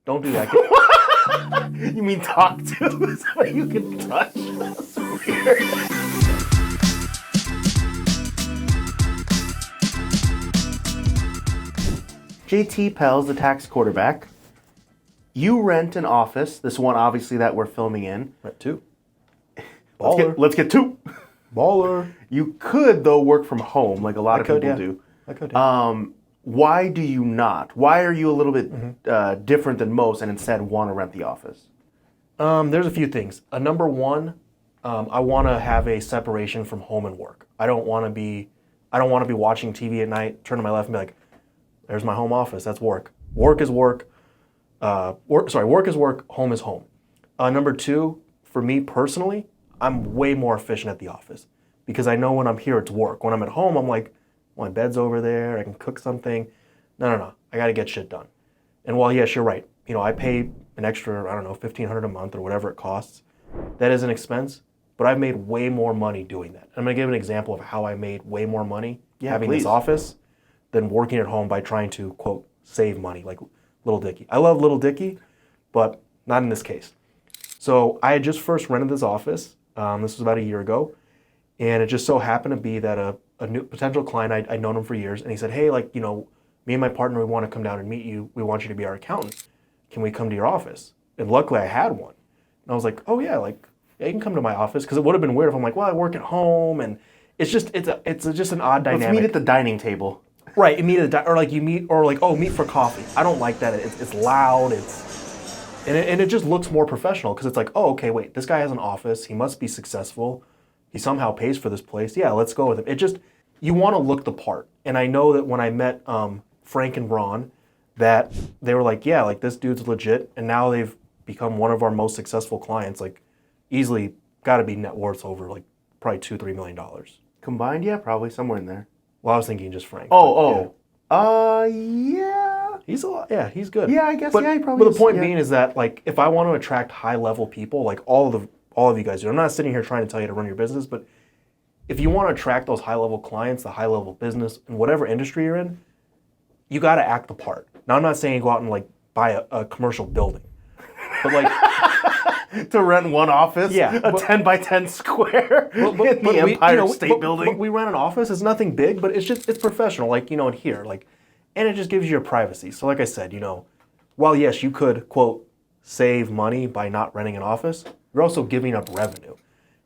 Don't do that. You mean talk to somebody you can touch? That's weird. JT Pells, the tax quarterback. You rent an office. This one, obviously, that we're filming in. Rent two. Let's get two. Baller. You could, though, work from home, like a lot of people do. I could. Yeah. Why do you not? Why are you a little bit different than most and instead want to rent the office? There's a few things. Number one, I want to have a separation from home and work. I don't want to be watching TV at night, turn to my left and be like, there's my home office, that's work. Work is work. Work is work, home is home. Number two, for me personally, I'm way more efficient at the office because I know when I'm here, it's work. When I'm at home, I'm like, my bed's over there, I can cook something. No. I got to get shit done. And while, yes, you're right. You know, I pay an extra, $1,500 a month or whatever it costs. That is an expense, but I've made way more money doing that. I'm going to give an example of how I made way more money having this office than working at home by trying to, quote, save money, like Little Dicky. I love Little Dicky, but not in this case. So I had just first rented this office. This was about a year ago. And it just so happened to be that a new potential client, I'd known him for years, and he said, hey, like, you know, me and my partner, we want to come down and meet you. We want you to be our accountant. Can we come to your office? And luckily I had one. And I was like, oh yeah, you can come to my office. Because it would have been weird if I'm like, well, I work at home. And it's just an odd dynamic. Let's meet at the dining table. Right, you meet meet for coffee. I don't like that. It's loud, and it just looks more professional because it's like, oh, okay, wait, this guy has an office. He must be successful. He somehow pays for this place. Yeah, let's go with him. You want to look the part. And I know that when I met Frank and Ron, that they were like, yeah, like this dude's legit. And now they've become one of our most successful clients, like easily got to be net worth over like probably $2-3 million. Combined, yeah, probably somewhere in there. Well, I was thinking just Frank. Yeah. He's a lot. Yeah, he's good. Yeah, I guess. He probably. But the point being is that, like, if I want to attract high-level people, like all of you guys do, I'm not sitting here trying to tell you to run your business, but if you want to attract those high-level clients, the high-level business, in whatever industry you're in, you got to act the part. Now, I'm not saying go out and like buy a commercial building, but like. To rent one office, a 10 by 10 square in the Empire State Building. But we rent an office. It's nothing big, but it's professional. Like, in here, like, and it just gives you your privacy. So, like I said, while yes, you could quote save money by not renting an office, you're also giving up revenue,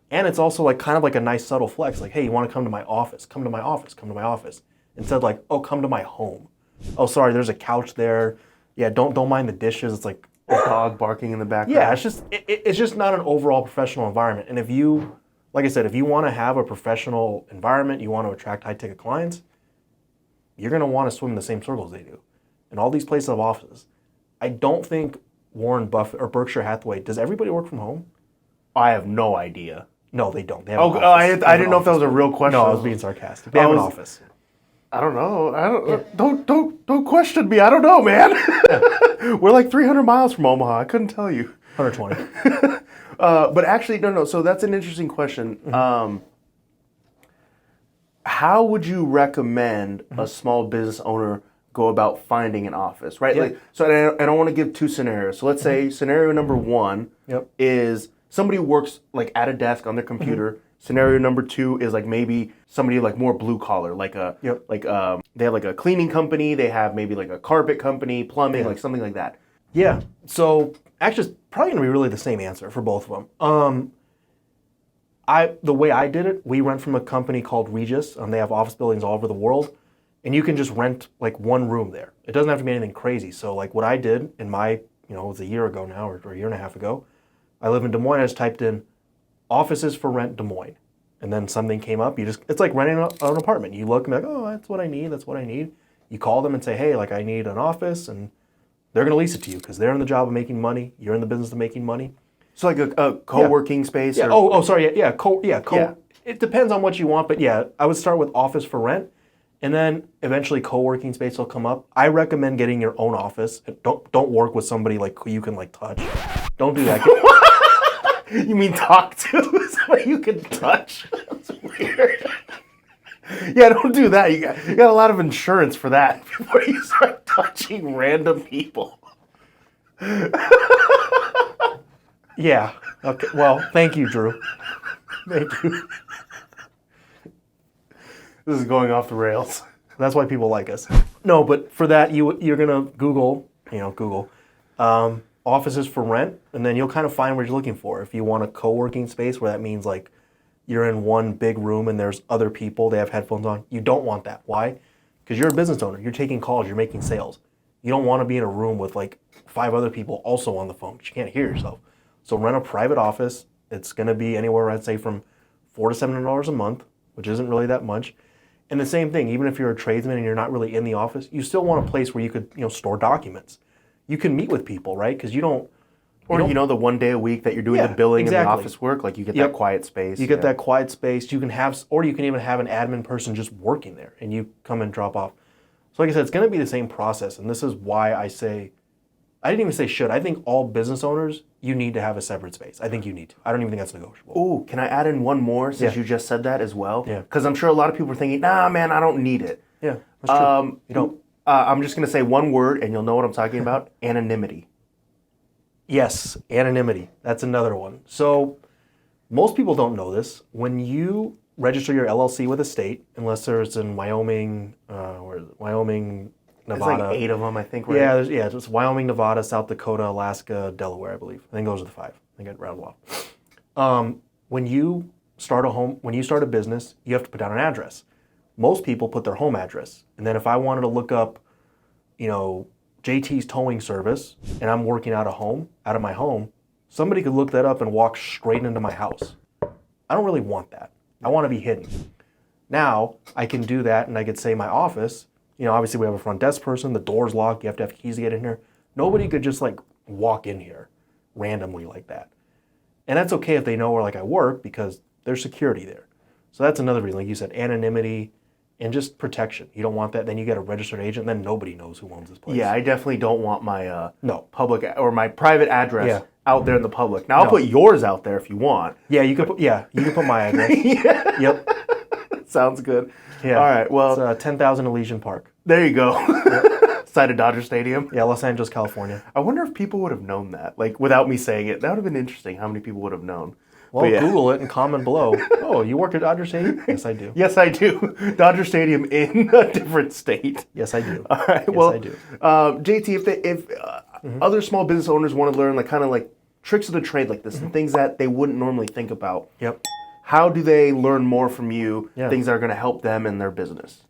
and it's also like kind of like a nice subtle flex. Like, hey, you want to come to my office? Come to my office. Come to my office. Instead, like, oh, come to my home. Oh, sorry, there's a couch there. Yeah, don't mind the dishes. It's like. A dog barking in the background. Yeah, it's just not an overall professional environment. And if you, like I said, if you want to have a professional environment, you want to attract high-ticket clients, you're going to want to swim in the same circles they do. And all these places have offices. I don't think Warren Buffett or Berkshire Hathaway, does everybody work from home? I have no idea. No, they don't. They have an office. I didn't know if that was a real question. No, I was being sarcastic. They have an office. I don't know. Don't question me. I don't know, man. We're like 300 miles from Omaha. I couldn't tell you. 120. But actually, no. So that's an interesting question. Mm-hmm. How would you recommend a small business owner go about finding an office, right? Yeah. Like, so I don't want to give two scenarios. So let's say scenario number one is somebody works like at a desk on their computer. Mm-hmm. Scenario number two is like maybe somebody like more blue collar, like they have like a cleaning company, they have maybe like a carpet company, plumbing, like something like that. Yeah. So actually, it's probably gonna be really the same answer for both of them. The way I did it, we rent from a company called Regis. They have office buildings all over the world, and you can just rent like one room there. It doesn't have to be anything crazy. So like what I did in my, it was a year ago now or a year and a half ago. I live in Des Moines. I just typed in offices for rent Des Moines. And then something came up. It's like renting an apartment. You look and be like, oh, that's what I need. You call them and say, hey, like I need an office, and they're going to lease it to you because they're in the job of making money. You're in the business of making money. So like a co-working space? Yeah. It depends on what you want, but yeah, I would start with office for rent, and then eventually co-working space will come up. I recommend getting your own office. Don't work with somebody like who you can like touch. Don't do that. You mean talk to somebody you can touch? That's weird. Yeah, don't do that. You got a lot of insurance for that before you start touching random people. Yeah. Okay. Well, thank you, Drew. Thank you. This is going off the rails. That's why people like us. No, but for that, you're gonna Google, offices for rent, and then you'll kind of find what you're looking for. If you want a co-working space, where that means like you're in one big room and there's other people, they have headphones on. You don't want that. Why? Because you're a business owner. You're taking calls. You're making sales. You don't want to be in a room with like 5 other people also on the phone because you can't hear yourself. So rent a private office. It's going to be anywhere, I'd say, from $400 to $700 a month, which isn't really that much. And the same thing, even if you're a tradesman and you're not really in the office, you still want a place where you could, store documents. You can meet with people, right? Because you don't. Or the one day a week that you're doing the billing and the office work, like you get that quiet space. You get that quiet space. You can have, or you can even have an admin person just working there, and you come and drop off. So like I said, it's going to be the same process, and this is why I say, I didn't even say should. I think all business owners, you need to have a separate space. I think you need to. I don't even think that's negotiable. Ooh, can I add in one more since you just said that as well? Yeah. Because I'm sure a lot of people are thinking, nah, man, I don't need it. Yeah, that's true. You don't. I'm just going to say one word, and you'll know what I'm talking about. Anonymity. Yes, anonymity. That's another one. So most people don't know this. When you register your LLC with a state, unless there's in Wyoming, Wyoming, Nevada. There's like 8 of them, I think, right? Yeah, it's Wyoming, Nevada, South Dakota, Alaska, Delaware, I believe. I think those are the 5. I think I'd round off. When you start a business, you have to put down an address. Most people put their home address. And then if I wanted to look up, JT's towing service, and I'm working out of my home, somebody could look that up and walk straight into my house. I don't really want that. I want to be hidden. Now, I can do that, and I could say my office, obviously we have a front desk person, the door's locked, you have to have keys to get in here. Nobody could just walk in here randomly like that. And that's okay if they know where I work because there's security there. So that's another reason, like you said, anonymity, and just protection. You don't want that. Then you get a registered agent. Then nobody knows who owns this place. Yeah, I definitely don't want my public or my private address out there in the public. Now I'll put yours out there if you want. Yeah, you could put my address. Yeah. Yep. Sounds good. Yeah. All right. Well, it's 10,000 Elysian Park. There you go. Side of Dodger Stadium. Yeah, Los Angeles, California. I wonder if people would have known that, without me saying it. That would have been interesting. How many people would have known? Well, Google it and comment below. Oh, you work at Dodger Stadium? Yes, I do. Yes, I do. Dodger Stadium in a different state. Yes, I do. All right. Yes, well, I do. JT, if other small business owners want to learn tricks of the trade like this and things that they wouldn't normally think about, how do they learn more from you? Things that are going to help them in their business.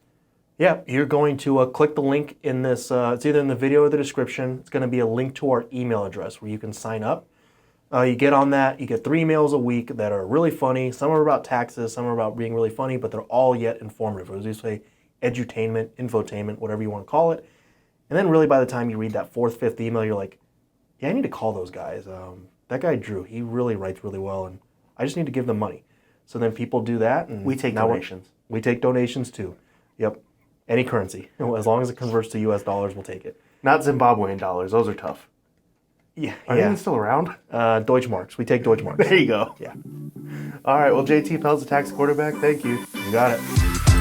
Yeah, you're going to click the link in this. It's either in the video or the description. It's going to be a link to our email address where you can sign up. You get on that, you get 3 emails a week that are really funny. Some are about taxes, some are about being really funny, but they're all yet informative. As you say, edutainment, infotainment, whatever you want to call it. And then really by the time you read that 4th, 5th email, you're like, yeah, I need to call those guys. That guy Drew, he really writes really well, and I just need to give them money. So then people do that. And we take donations. We take donations too. Yep. Any currency. As long as it converts to US dollars, we'll take it. Not Zimbabwean dollars. Those are tough. Yeah. Are they even still around? Deutschmarks. We take Deutschmarks. There you go. Yeah. All right. Well, JT Pells, the tax quarterback, thank you. You got it.